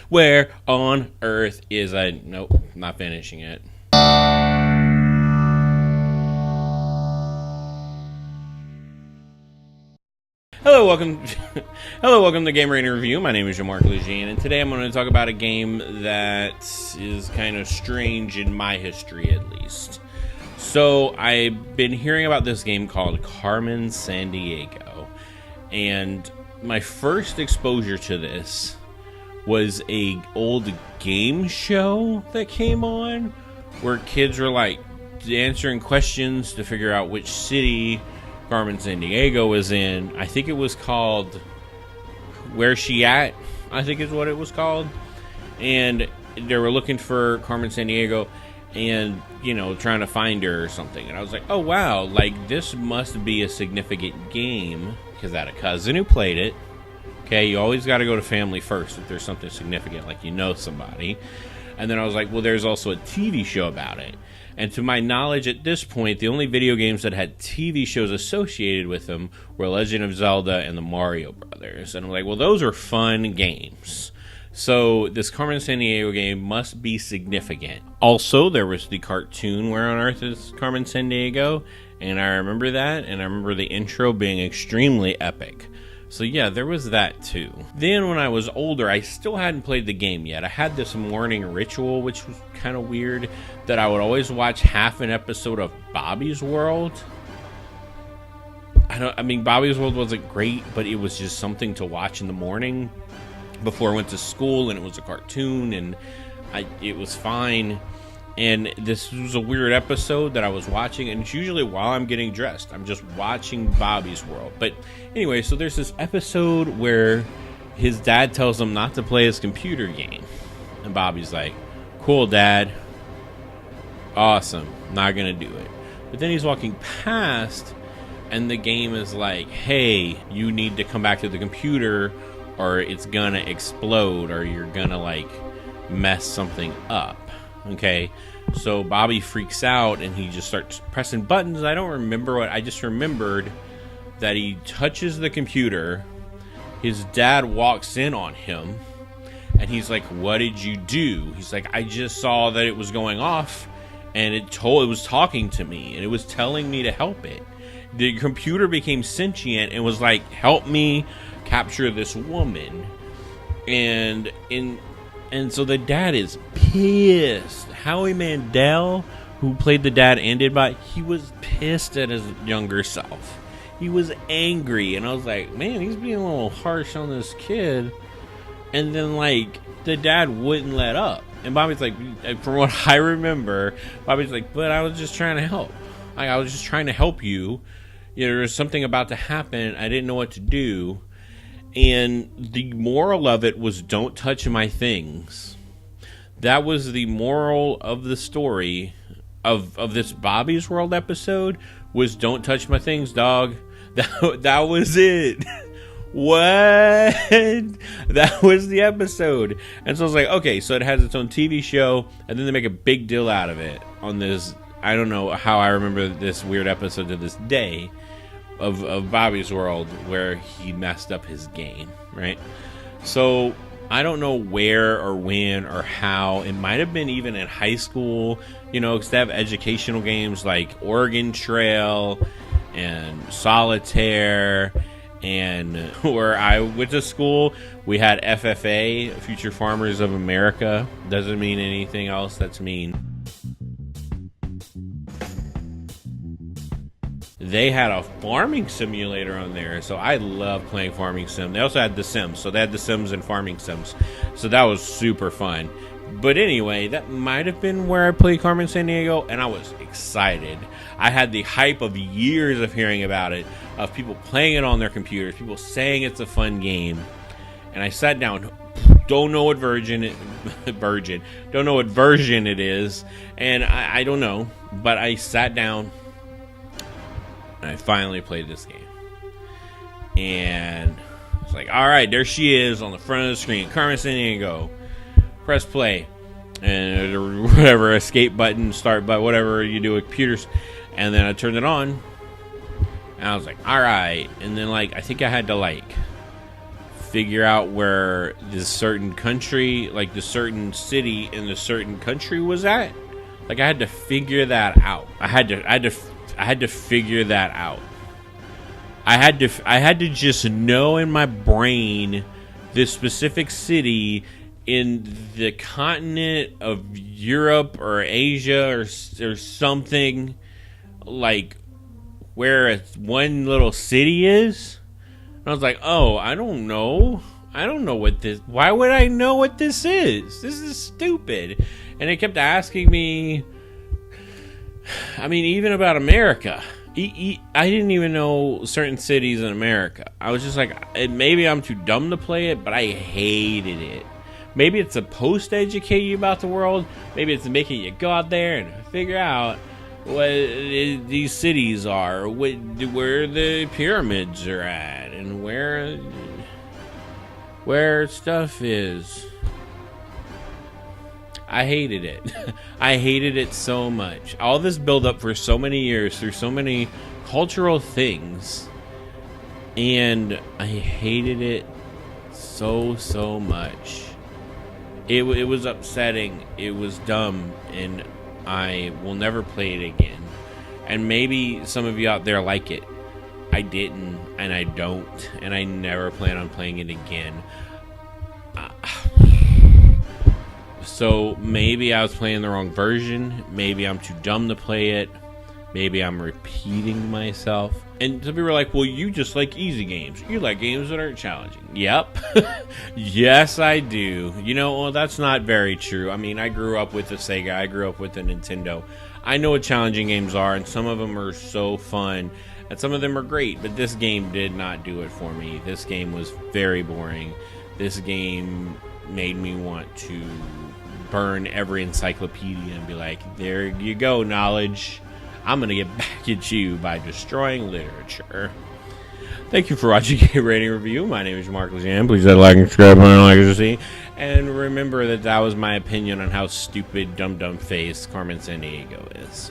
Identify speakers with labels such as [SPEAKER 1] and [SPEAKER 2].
[SPEAKER 1] Where on earth is I? Nope, not finishing it. Hello, welcome. Hello, welcome to Game Rating Review. My name is Jean-Marc Lejean, and today I'm going to talk about a game that is kind of strange in my history, at least. So I've been hearing about this game called Carmen Sandiego, and my first exposure to this was a old game show that came on where kids were like answering questions to figure out which city Carmen Sandiego was in. I think it was called Where's She At? I think is what it was called. And they were looking for Carmen Sandiego and, you know, trying to find her or something. And I was like, oh wow, like this must be a significant game, because I had a cousin who played it. Okay, you always got to go to family first if there's something significant, like you know somebody. And then I was like, well, there's also a TV show about it. And to my knowledge at this point, the only video games that had TV shows associated with them were Legend of Zelda and the Mario Brothers. And I'm like, well, those are fun games. So this Carmen Sandiego game must be significant. Also, there was the cartoon Where on Earth is Carmen Sandiego? And I remember that, and I remember the intro being extremely epic. So yeah, there was that too. Then when I was older, I still hadn't played the game yet. I had this morning ritual, which was kind of weird, that I would always watch half an episode of Bobby's World. I mean, Bobby's World wasn't great, but it was just something to watch in the morning before I went to school, and it was a cartoon, and it was fine. And this was a weird episode that I was watching, and it's usually while I'm getting dressed. I'm just watching Bobby's World. But anyway, so there's this episode where his dad tells him not to play his computer game. And Bobby's like, cool, Dad. Awesome. Not gonna do it. But then he's walking past, and the game is like, hey, you need to come back to the computer, or it's gonna explode, or you're gonna, like, mess something up. Okay, so Bobby freaks out and he just starts pressing buttons. I don't remember what, I just remembered that he touches the computer. His dad walks in on him and he's like, what did you do? He's like, I just saw that it was going off and it was talking to me and it was telling me to help it. The computer became sentient and was like, help me capture this woman. And so the dad is pissed. Howie Mandel, who played the dad and did Bobby, he was pissed at his younger self. He was angry, and I was like, man, he's being a little harsh on this kid. And then, like, the dad wouldn't let up. And Bobby's like, from what I remember, Bobby's like, but I was just trying to help. I was just trying to help you. You know, there was something about to happen. I didn't know what to do. And the moral of it was, don't touch my things. That was the moral of the story of this Bobby's World episode, was don't touch my things, dog. That was it. What? That was the episode. And so I was like, okay, so it has its own TV show, and then they make a big deal out of it on this. I don't know how I remember this weird episode to this day. Of Bobby's World, where he messed up his game, right? So I don't know where or when or how. It might have been even in high school, you know, because they have educational games like Oregon Trail and Solitaire. And where I went to school, we had FFA, Future Farmers of America. Doesn't mean anything else. That's mean. They had a farming simulator on there, so I love playing farming sim. They also had The Sims, so they had The Sims and farming sims, so that was super fun. But anyway, that might have been where I played Carmen Sandiego, and I was excited. I had the hype of years of hearing about it, of people playing it on their computers, people saying it's a fun game, and I sat down. Don't know what version it is, and I don't know, but I sat down. And I finally played this game. And it's like, alright, there she is on the front of the screen. Carmen Sandiego. Press play. And whatever, escape button, start button, whatever you do with computers. And then I turned it on. And I was like, alright. And then, like, I think I had to, like, figure out where this certain country, like the certain city in the certain country was at. Like, I had to figure that out. I had to figure that out. I had to just know in my brain this specific city in the continent of Europe or Asia or something, like where one little city is. And I was like, oh, I don't know what this, why would I know what this is? This is stupid. And they kept asking me, I mean, even about America. I didn't even know certain cities in America. I was just like, maybe I'm too dumb to play it, but I hated it. Maybe it's supposed to educate you about the world. Maybe it's making you go out there and figure out what these cities are, where the pyramids are at, and where stuff is. I hated it. I hated it so much. All this build up for so many years through so many cultural things, and I hated it so much. It was upsetting. It was dumb, and I will never play it again. And maybe some of you out there like it. I didn't, and I don't, and I never plan on playing it again. So maybe I was playing the wrong version. Maybe I'm too dumb to play it. Maybe I'm repeating myself. And some people are like, well, you just like easy games. You like games that aren't challenging. Yep. Yes, I do. You know, well, that's not very true. I mean, I grew up with the Sega. I grew up with the Nintendo. I know what challenging games are, and some of them are so fun, and some of them are great, but this game did not do it for me. This game was very boring. This game made me want to burn every encyclopedia and be like, there you go, knowledge. I'm going to get back at you by destroying literature. Thank you for watching Game Rating Review. My name is Mark Lejean. Please hit like and subscribe on like to see. And remember that was my opinion on how stupid, dumb face Carmen Sandiego is.